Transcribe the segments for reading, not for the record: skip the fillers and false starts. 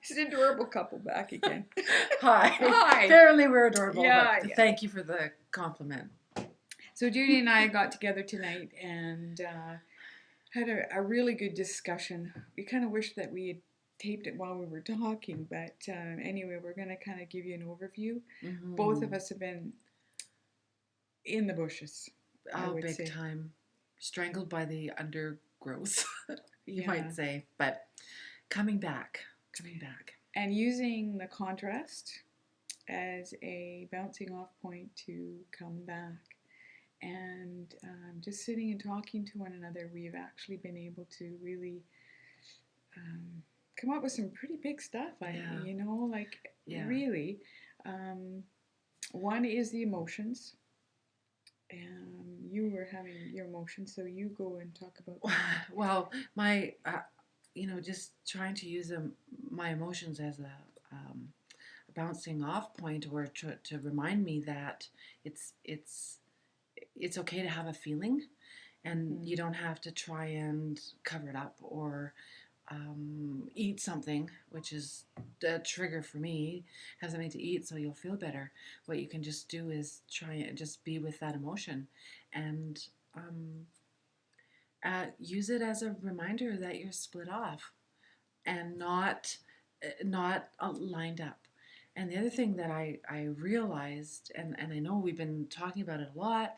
It's an adorable couple back again. Hi. Hi. Apparently we're adorable. Yeah, But yeah. Thank you for the compliment. So Judy and I got together tonight and had a really good discussion. We kind of wish that we had taped it while we were talking, but anyway, we're going to kind of give you an overview. Mm-hmm. Both of us have been in the bushes. I would big say. time. Strangled by the undergrowth, you Yeah. might say. But coming back. And using the contrast as a bouncing off point to come back. And just sitting and talking to one another, we've actually been able to really come up with some pretty big stuff. Really. One is the emotions. You were having your emotions, so you go and talk about that. Well, my, just trying to use my emotions as a bouncing off point, or to remind me that it's okay to have a feeling, and you don't have to try and cover it up or eat something, which is a trigger for me. Have something to eat so you'll feel better. What you can just do is try and just be with that emotion, and use it as a reminder that you're split off and not lined up. And the other thing that I realized, and I know we've been talking about it a lot,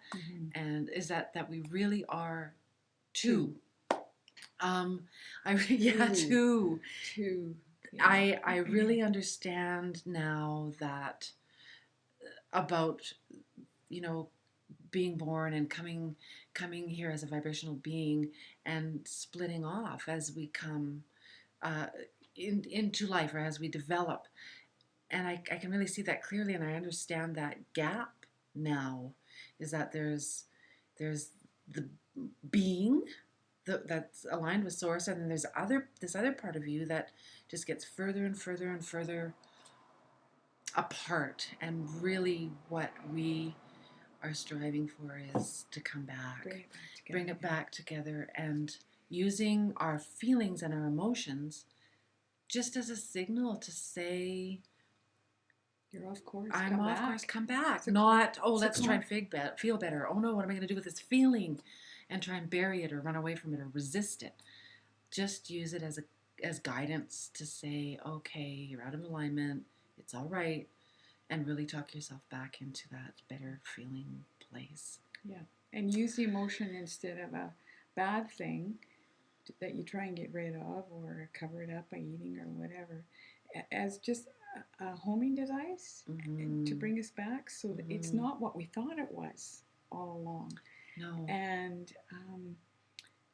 and is that we really are two. Two. Yeah. I really understand now that about being born and coming here as a vibrational being and splitting off as we come into life, or as we develop. And I can really see that clearly, and I understand that gap now, is that there's the being that's aligned with source, and then there's this other part of you that just gets further and further and further apart. And really what we are striving for is to come back, bring it back together, and using our feelings and our emotions just as a signal to say, you're off course. I'm off course. Come back. Not, let's try and feel better. Oh no, what am I going to do with this feeling? And try and bury it or run away from it or resist it. Just use it as guidance to say, okay, you're out of alignment. It's all right. And really talk yourself back into that better feeling place. Yeah. And use the emotion instead of a bad thing that you try and get rid of or cover it up by eating or whatever, as just a homing device to bring us back, so that it's not what we thought it was all along. No. And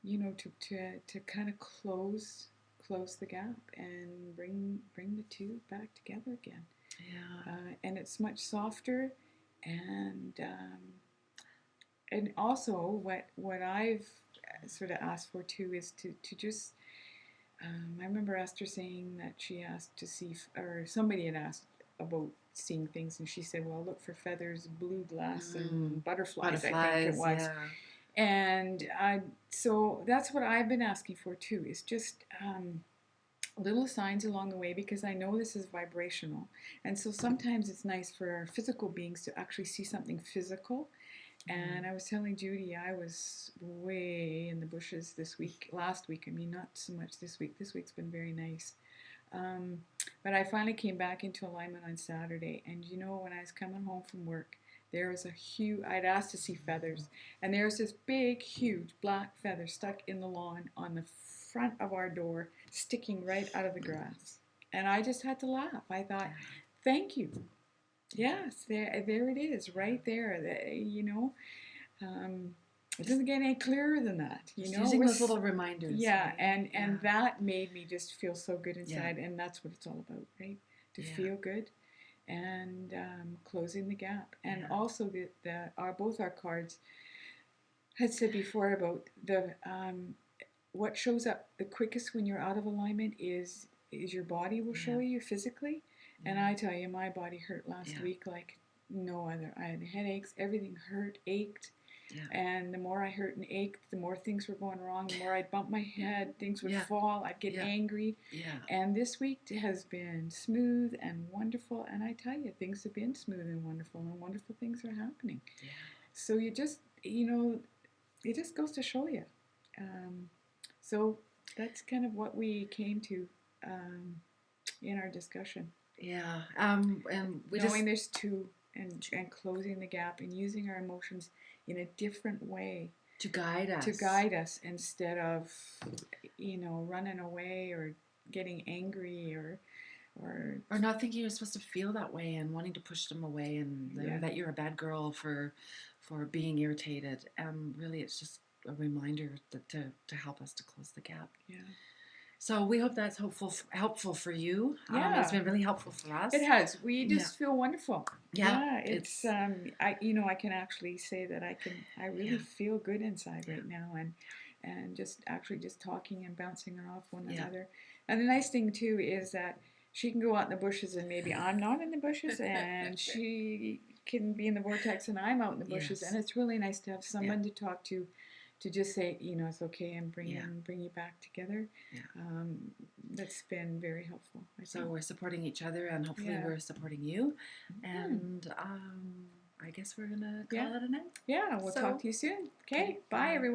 to kind of close the gap and bring the two back together again. Yeah. And it's much softer, and also what I've sort of asked for too is to just I remember Esther saying that she asked to see, or somebody had asked about seeing things, and she said, well, look for feathers, blue glass, and butterflies, I think it was. Yeah. And so that's what I've been asking for too, is just little signs along the way, because I know this is vibrational. And so sometimes it's nice for our physical beings to actually see something physical. And I was telling Judy, I was way in the bushes last week. I mean, not so much this week. This week's been very nice. But I finally came back into alignment on Saturday. And when I was coming home from work, there was I'd asked to see feathers. And there's this big, huge black feather stuck in the lawn on the front of our door, sticking right out of the grass. And I just had to laugh. I thought, thank you. Yes, there it is, right there. It doesn't get any clearer than that. Using those little reminders. Yeah, and that made me just feel so good inside, and that's what it's all about, right? To feel good, and closing the gap, and also both our cards had said before about the what shows up the quickest when you're out of alignment is your body will show you physically. And I tell you, my body hurt last week like no other. I had headaches, everything hurt, ached. And the more I hurt and ached, the more things were going wrong. The more I'd bump my head, things would fall. I'd get angry. And this week has been smooth and wonderful. And I tell you, things have been smooth and wonderful things are happening. So you just, it just goes to show you. So that's kind of what we came to in our discussion. And we knowing there's two, and closing the gap and using our emotions in a different way to guide us instead of running away or getting angry or not thinking you're supposed to feel that way and wanting to push them away and that you're a bad girl for being irritated. Really, it's just a reminder to help us to close the gap. So we hope that's helpful for you. It's been really helpful for us. It has. We just feel wonderful. It's I can actually say that I really feel good inside right now, and just talking and bouncing off one another. And the nice thing too is that she can go out in the bushes and maybe I'm not in the bushes, and she can be in the vortex and I'm out in the bushes, and it's really nice to have someone to talk to just say, it's okay, and bring you back together. That's been very helpful. So we're supporting each other, and hopefully we're supporting you. And I guess we're gonna call it a night. We'll talk to you soon. Okay, bye everyone.